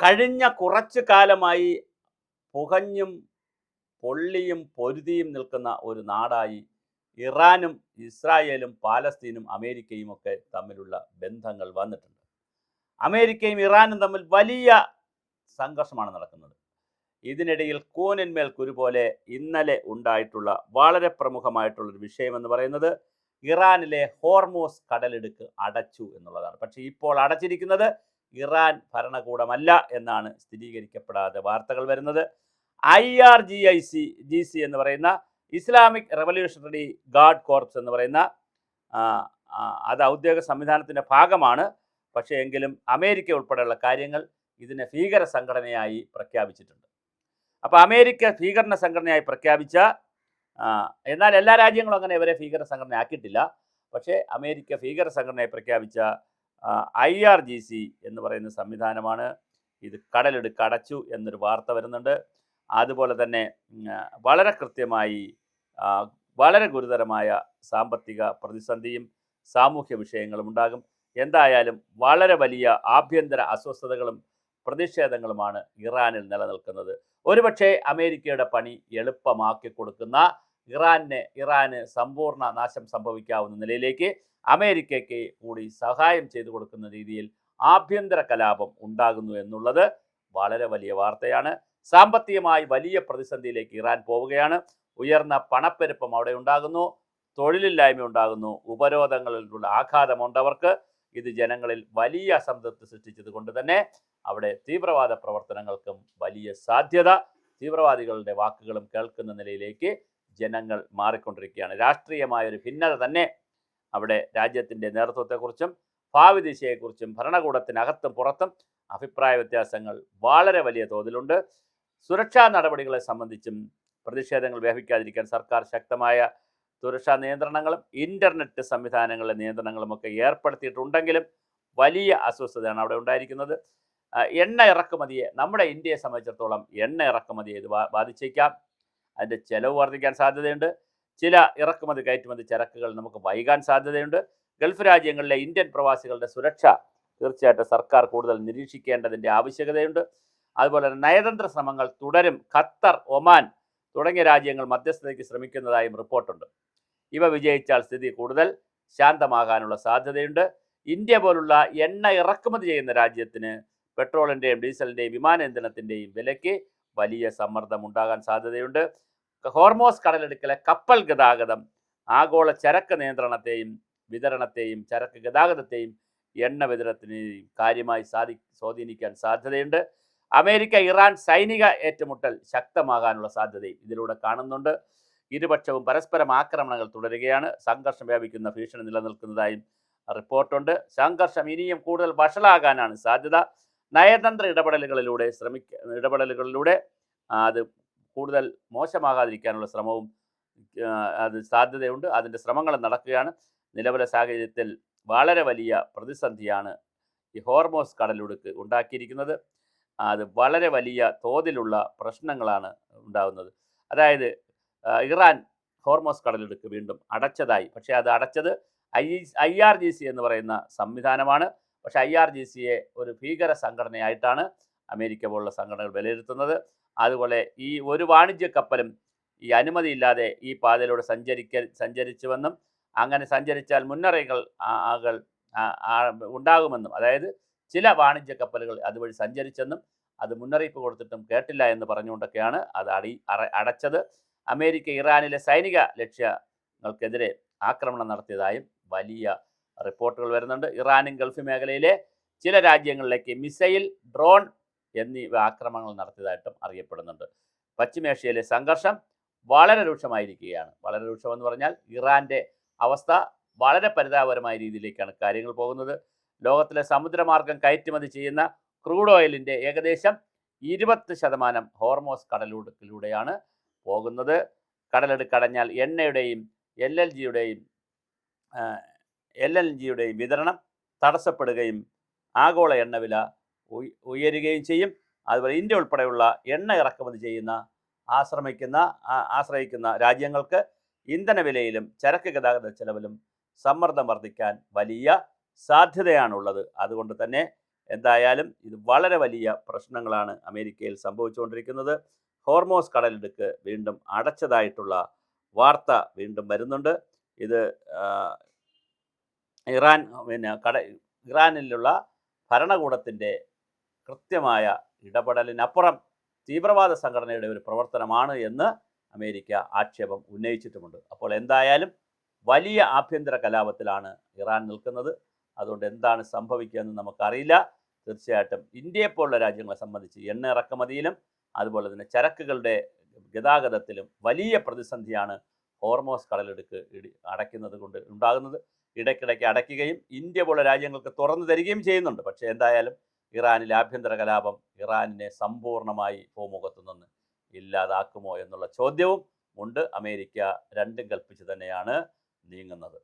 കഴിഞ്ഞ കുറച്ചു കാലമായി പുകഞ്ഞും പൊള്ളിയും പൊരുതിയും നിൽക്കുന്ന ഒരു നാടായി ഇറാനും ഇസ്രായേലും പാലസ്തീനും അമേരിക്കയും ഒക്കെ തമ്മിലുള്ള ബന്ധങ്ങൾ വന്നിട്ടുണ്ട്. അമേരിക്കയും ഇറാനും തമ്മിൽ വലിയ സംഘർഷമാണ് നടക്കുന്നത്. ഇതിനിടയിൽ കൂനിന്മേൽ കുരു പോലെ ഇന്നലെ ഉണ്ടായിട്ടുള്ള വളരെ പ്രമുഖമായിട്ടുള്ളൊരു വിഷയമെന്ന് പറയുന്നത് ഇറാനിലെ ഹോർമൂസ് കടലിടുക്ക് അടച്ചു എന്നുള്ളതാണ്. പക്ഷേ ഇപ്പോൾ അടച്ചിരിക്കുന്നത് ഇറാൻ ഭരണകൂടമല്ല എന്നാണ് സ്ഥിരീകരിക്കപ്പെടാതെ വാർത്തകൾ വരുന്നത്. IRGC എന്ന് പറയുന്ന ഇസ്ലാമിക് റവല്യൂഷണറി ഗാർഡ് കോർപ്സ് എന്ന് പറയുന്ന അത് ഔദ്യോഗിക സംവിധാനത്തിൻ്റെ ഭാഗമാണ്. പക്ഷേ എങ്കിലും അമേരിക്ക ഉൾപ്പെടെയുള്ള കാര്യങ്ങൾ ഇതിനെ ഭീകര സംഘടനയായി പ്രഖ്യാപിച്ചിട്ടുണ്ട്. അപ്പോൾ അമേരിക്ക ഭീകര സംഘടനയായി പ്രഖ്യാപിച്ച, എന്നാൽ എല്ലാ രാജ്യങ്ങളും അങ്ങനെ ഇവരെ ഭീകര സംഘടന ആക്കിയിട്ടില്ല. പക്ഷേ അമേരിക്ക ഭീകര സംഘടനയായി പ്രഖ്യാപിച്ച IRGC എന്ന് പറയുന്ന സംവിധാനമാണ് ഇത് കടലിടുക്ക് അടച്ചു എന്നൊരു വാർത്ത വരുന്നുണ്ട്. അതുപോലെ തന്നെ വളരെ കൃത്യമായി വളരെ ഗുരുതരമായ സാമ്പത്തിക പ്രതിസന്ധിയും സാമൂഹ്യ വിഷയങ്ങളും ഉണ്ടാകും. എന്തായാലും വളരെ വലിയ ആഭ്യന്തര അസ്വസ്ഥതകളും പ്രതിഷേധങ്ങളുമാണ് ഇറാനിൽ നിലനിൽക്കുന്നത്. ഒരുപക്ഷെ അമേരിക്കയുടെ പണി എളുപ്പമാക്കി കൊടുക്കുന്ന ഇറാന് സമ്പൂർണ്ണ നാശം സംഭവിക്കാവുന്ന നിലയിലേക്ക് അമേരിക്കയ്ക്ക് കൂടി സഹായം ചെയ്തു കൊടുക്കുന്ന രീതിയിൽ ആഭ്യന്തര കലാപം ഉണ്ടാകുന്നു എന്നുള്ളത് വളരെ വലിയ വാർത്തയാണ്. സാമ്പത്തികമായി വലിയ പ്രതിസന്ധിയിലേക്ക് ഇറാൻ പോവുകയാണ്. ഉയർന്ന പണപ്പെരുപ്പം അവിടെ ഉണ്ടാകുന്നു, തൊഴിലില്ലായ്മ ഉണ്ടാകുന്നു, ഉപരോധങ്ങളിലുള്ള ആഘാതമുണ്ടവർക്ക്. ഇത് ജനങ്ങളിൽ വലിയ അസംതൃപ്തി സൃഷ്ടിച്ചത് കൊണ്ട് തന്നെ അവിടെ തീവ്രവാദ പ്രവർത്തനങ്ങൾക്കും വലിയ സാധ്യത, തീവ്രവാദികളുടെ വാക്കുകളും കേൾക്കുന്ന നിലയിലേക്ക് ജനങ്ങൾ മാറിക്കൊണ്ടിരിക്കുകയാണ്. രാഷ്ട്രീയമായൊരു ഭിന്നത തന്നെ അവിടെ രാജ്യത്തിൻ്റെ നേതൃത്വത്തെക്കുറിച്ചും ഭാവി ദിശയെക്കുറിച്ചും ഭരണകൂടത്തിനകത്തും പുറത്തും അഭിപ്രായ വ്യത്യാസങ്ങൾ വളരെ വലിയ തോതിലുണ്ട്. സുരക്ഷാ നടപടികളെ സംബന്ധിച്ചും പ്രതിഷേധങ്ങൾ വ്യാപിക്കാതിരിക്കാൻ സർക്കാർ ശക്തമായ സുരക്ഷാ നിയന്ത്രണങ്ങളും ഇൻ്റർനെറ്റ് സംവിധാനങ്ങളിലെ നിയന്ത്രണങ്ങളുമൊക്കെ ഏർപ്പെടുത്തിയിട്ടുണ്ടെങ്കിലും വലിയ അസ്വസ്ഥതയാണ് അവിടെ ഉണ്ടായിരിക്കുന്നത്. എണ്ണ ഇറക്കുമതിയെ, നമ്മുടെ ഇന്ത്യയെ സംബന്ധിച്ചിടത്തോളം എണ്ണ ഇറക്കുമതിയെ ഇത് ബാധിച്ചേക്കാം. അതിൻ്റെ ചെലവ് വർദ്ധിക്കാൻ സാധ്യതയുണ്ട്. ചില ഇറക്കുമതി കയറ്റുമതി ചരക്കുകൾ നമുക്ക് വൈകാൻ സാധ്യതയുണ്ട്. ഗൾഫ് രാജ്യങ്ങളിലെ ഇന്ത്യൻ പ്രവാസികളുടെ സുരക്ഷ തീർച്ചയായിട്ടും സർക്കാർ കൂടുതൽ നിരീക്ഷിക്കേണ്ടതിൻ്റെ ആവശ്യകതയുണ്ട്. അതുപോലെ തന്നെ നയതന്ത്ര ശ്രമങ്ങൾ തുടരും. ഖത്തർ, ഒമാൻ തുടങ്ങിയ രാജ്യങ്ങൾ മധ്യസ്ഥതയ്ക്ക് ശ്രമിക്കുന്നതായും റിപ്പോർട്ടുണ്ട്. ഇവ വിജയിച്ചാൽ സ്ഥിതി കൂടുതൽ ശാന്തമാകാനുള്ള സാധ്യതയുണ്ട്. ഇന്ത്യ പോലുള്ള എണ്ണ ഇറക്കുമതി ചെയ്യുന്ന രാജ്യത്തിന് പെട്രോളിൻ്റെയും ഡീസലിൻ്റെയും വിമാന ഇന്ധനത്തിൻ്റെയും വിലയ്ക്ക് വലിയ സമ്മർദ്ദം ഉണ്ടാകാൻ സാധ്യതയുണ്ട്. ഹോർമോസ് കടലിടുക്കിലെ കപ്പൽ ഗതാഗതം ആഗോള ചരക്ക് നിയന്ത്രണത്തെയും വിതരണത്തെയും ചരക്ക് ഗതാഗതത്തെയും എണ്ണ വിതരണത്തിനെയും കാര്യമായി സ്വാധീനിക്കാൻ സാധ്യതയുണ്ട്. അമേരിക്ക ഇറാൻ സൈനിക ഏറ്റുമുട്ടൽ ശക്തമാകാനുള്ള സാധ്യതയും ഇതിലൂടെ കാണുന്നുണ്ട്. ഇരുപക്ഷവും പരസ്പരം ആക്രമണങ്ങൾ തുടരുകയാണ്. സംഘർഷം വ്യാപിക്കുന്ന ഭീഷണി നിലനിൽക്കുന്നതായും റിപ്പോർട്ടുണ്ട്. സംഘർഷം ഇനിയും കൂടുതൽ വഷളാകാനാണ് സാധ്യത. നയതന്ത്ര ഇടപെടലുകളിലൂടെ അത് കൂടുതൽ മോശമാകാതിരിക്കാനുള്ള ശ്രമവും അത് സാധ്യതയുണ്ട്. അതിൻ്റെ ശ്രമങ്ങൾ നടക്കുകയാണ്. നിലവിലെ സാഹചര്യത്തിൽ വളരെ വലിയ പ്രതിസന്ധിയാണ് ഈ ഹോർമോസ് കടലിടുക്ക് ഉണ്ടാക്കിയിരിക്കുന്നത്. അത് വളരെ വലിയ തോതിലുള്ള പ്രശ്നങ്ങളാണ് ഉണ്ടാകുന്നത്. അതായത് ഇറാൻ ഹോർമോസ് കടലിടുക്ക് വീണ്ടും അടച്ചതായി. പക്ഷേ അത് അടച്ചത് IRGC എന്ന് പറയുന്ന സംവിധാനമാണ്. പക്ഷേ IRGCയെ ഒരു ഭീകര സംഘടനയായിട്ടാണ് അമേരിക്ക പോലുള്ള സംഘടനകൾ വിലയിരുത്തുന്നത്. അതുപോലെ ഈ ഒരു വാണിജ്യ കപ്പലും ഈ അനുമതിയില്ലാതെ ഈ പാതയിലൂടെ സഞ്ചരിച്ചുവെന്നും അങ്ങനെ സഞ്ചരിച്ചാൽ മുന്നറിയിപ്പുകൾ ഉണ്ടാകുമെന്നും, അതായത് ചില വാണിജ്യ കപ്പലുകൾ അതുവഴി സഞ്ചരിച്ചെന്നും അത് മുന്നറിയിപ്പ് കൊടുത്തിട്ടും കേട്ടില്ല എന്ന് പറഞ്ഞുകൊണ്ടൊക്കെയാണ് അത് അടച്ചത്. അമേരിക്ക ഇറാനിലെ സൈനിക ലക്ഷ്യങ്ങൾക്കെതിരെ ആക്രമണം നടത്തിയതായും വലിയ റിപ്പോർട്ടുകൾ വരുന്നുണ്ട്. ഇറാനും ഗൾഫ് മേഖലയിലെ ചില രാജ്യങ്ങളിലേക്ക് മിസൈൽ, ഡ്രോൺ എന്നിവ ആക്രമണങ്ങൾ നടത്തിയതായിട്ടും അറിയപ്പെടുന്നുണ്ട്. പശ്ചിമേഷ്യയിലെ സംഘർഷം വളരെ രൂക്ഷമായിരിക്കുകയാണ്. വളരെ രൂക്ഷമെന്ന് പറഞ്ഞാൽ ഇറാൻ്റെ അവസ്ഥ വളരെ പരിതാപകരമായ രീതിയിലേക്കാണ് കാര്യങ്ങൾ പോകുന്നത്. ലോകത്തിലെ സമുദ്രമാർഗം കയറ്റുമതി ചെയ്യുന്ന ക്രൂഡ് ഓയിലിൻ്റെ ഏകദേശം 20% ഹോർമോസ് കടലിടുക്കിലൂടെയാണ് പോകുന്നത്. കടലിടുക്കടഞ്ഞാൽ എണ്ണയുടെയും LNGയുടെയും വിതരണം തടസ്സപ്പെടുകയും ആഗോള എണ്ണവില ഉയരുകയും ചെയ്യും. അതുപോലെ ഇന്ത്യ ഉൾപ്പെടെയുള്ള എണ്ണ ഇറക്കുമതി ചെയ്യുന്ന ആശ്രയിക്കുന്ന രാജ്യങ്ങൾക്ക് ഇന്ധനവിലയിലും ചരക്ക് ഗതാഗത ചെലവിലും സമ്മർദ്ദം വർദ്ധിക്കാൻ വലിയ സാധ്യതയാണുള്ളത്. അതുകൊണ്ട് തന്നെ എന്തായാലും ഇത് വളരെ വലിയ പ്രശ്നങ്ങളാണ് അമേരിക്കയിൽ സംഭവിച്ചുകൊണ്ടിരിക്കുന്നത്. ഹോർമോസ് കടലിടുക്ക് വീണ്ടും അടച്ചതായിട്ടുള്ള വാർത്ത വീണ്ടും വരുന്നുണ്ട്. ഇത് ഇറാൻ ഇറാനിലുള്ള ഭരണകൂടത്തിൻ്റെ കൃത്യമായ ഇടപെടലിനപ്പുറം തീവ്രവാദ സംഘടനയുടെ ഒരു പ്രവർത്തനമാണ് എന്ന് അമേരിക്ക ആക്ഷേപം ഉന്നയിച്ചിട്ടുമുണ്ട്. അപ്പോൾ എന്തായാലും വലിയ ആഭ്യന്തര കലാപത്തിലാണ് ഇറാൻ നിൽക്കുന്നത്. അതുകൊണ്ട് എന്താണ് സംഭവിക്കുക എന്ന് നമുക്കറിയില്ല. തീർച്ചയായിട്ടും ഇന്ത്യയെപ്പോലുള്ള രാജ്യങ്ങളെ സംബന്ധിച്ച് എണ്ണ ഇറക്കുമതിയിലും അതുപോലെ തന്നെ ചരക്കുകളുടെ ഗതാഗതത്തിലും വലിയ പ്രതിസന്ധിയാണ് ഹോർമോസ് കടലിടുക്ക് അടയ്ക്കുന്നത് കൊണ്ട് ഉണ്ടാകുന്നത്. ഇടയ്ക്കിടയ്ക്ക് അടയ്ക്കുകയും ഇന്ത്യ പോലുള്ള രാജ്യങ്ങൾക്ക് തുറന്നു തരികയും ചെയ്യുന്നുണ്ട്. പക്ഷേ എന്തായാലും ഇറാനിലെ ആഭ്യന്തര കലാപം ഇറാനിനെ സമ്പൂർണ്ണമായി ഭൂമുഖത്തു നിന്ന് ഇല്ലാതാക്കുമോ എന്നുള്ള ചോദ്യവും ഉണ്ട്. അമേരിക്ക രണ്ടും കൽപ്പിച്ച് തന്നെയാണ് നീങ്ങുന്നത്.